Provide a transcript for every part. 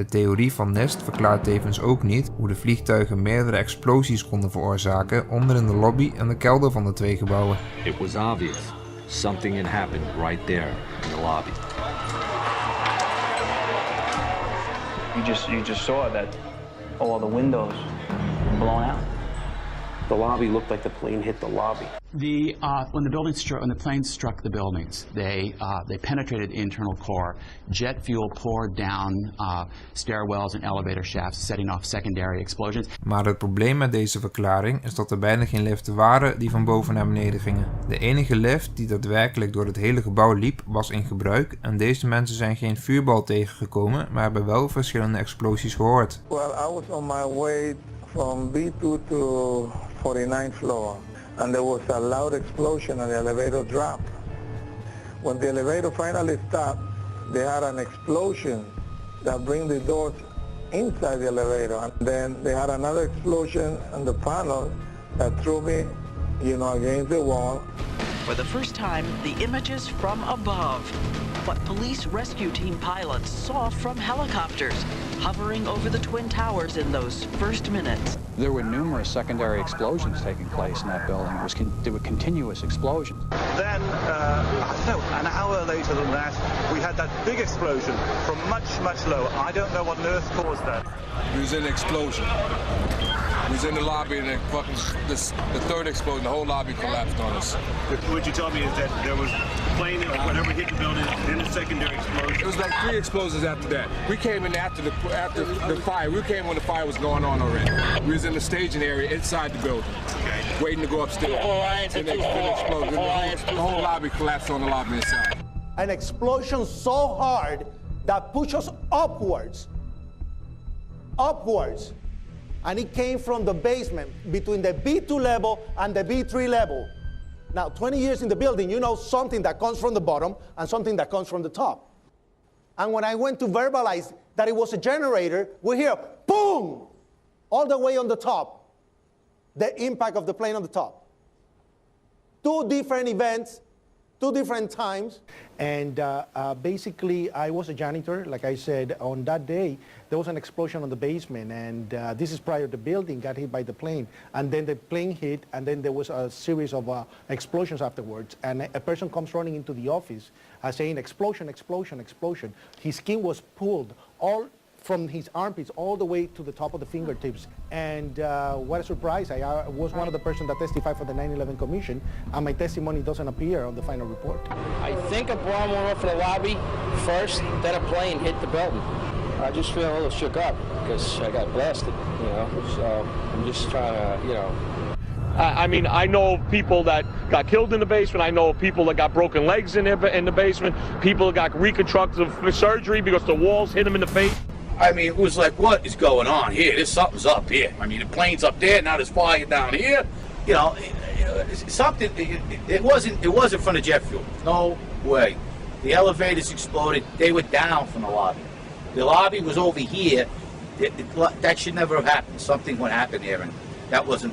De theorie van Nest verklaart tevens ook niet hoe de vliegtuigen meerdere explosies konden veroorzaken onder in de lobby en de kelder van de twee gebouwen. It was obvious. Something had happened right there in the lobby. You just saw that all the windows were blown out. The lobby looked like the plane hit the lobby. When the plane struck the buildings, they penetrated the internal core. Jet fuel poured down stairwells and elevator shafts, setting off secondary explosions. Maar het probleem met deze verklaring is dat er bijna geen liften waren die van boven naar beneden gingen. De enige lift die daadwerkelijk door het hele gebouw liep was in gebruik en deze mensen zijn geen vuurbal tegengekomen, maar hebben wel verschillende explosies gehoord. Well, I was on my way from B2 to 49th floor. And there was a loud explosion and the elevator dropped. When the elevator finally stopped, they had an explosion that bring the doors inside the elevator. And then they had another explosion on the panel that threw me, against the wall. For the first time, the images from above. What police rescue team pilots saw from helicopters hovering over the Twin Towers in those first minutes. There were numerous secondary explosions taking place in that building. There were continuous explosions. Then, an hour later than that, we had that big explosion from much lower. I don't know what on earth caused that. It was an explosion. We was in the lobby and the third explosion, the whole lobby collapsed on us. What you told me is that there was a plane or whatever hit the building, then a secondary explosion. It was like 3 explosions after that. We came in after the fire. We came when the fire was going on already. We was in the staging area inside the building, waiting to go upstairs. And then exploded. The whole lobby collapsed on the lobby inside. An explosion so hard that pushed us upwards. And it came from the basement between the B2 level and the B3 level. Now, 20 years in the building, you know something that comes from the bottom and something that comes from the top. And when I went to verbalize that it was a generator, we hear boom, all the way on the top, the impact of the plane on the top. 2 different events, 2 different times. And basically, I was a janitor. Like I said, on that day, there was an explosion on the basement. And this is prior to the building got hit by the plane. And then the plane hit, and then there was a series of explosions afterwards. And a person comes running into the office saying, explosion, explosion, explosion. His skin was pulled all from his armpits all the way to the top of the fingertips. And what a surprise. I was one of the persons that testified for the 9/11 Commission, and my testimony doesn't appear on the final report. I think a bomb went off in the lobby first, then a plane hit the building. I just feel a little shook up because I got blasted, so I'm just trying to, I mean, I know people that got killed in the basement. I know people that got broken legs in the basement. People that got reconstructive surgery because the walls hit them in the face. I mean, it was like, what is going on here? There's something's up here. I mean, the plane's up there, now there's fire down here. Something. It wasn't from the jet fuel. No way. The elevators exploded. They were down from the lobby. The lobby was over here. That should never have happened. Something would happen there, and that wasn't.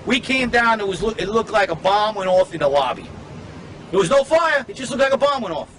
We came down. It looked like a bomb went off in the lobby. There was no fire. It just looked like a bomb went off.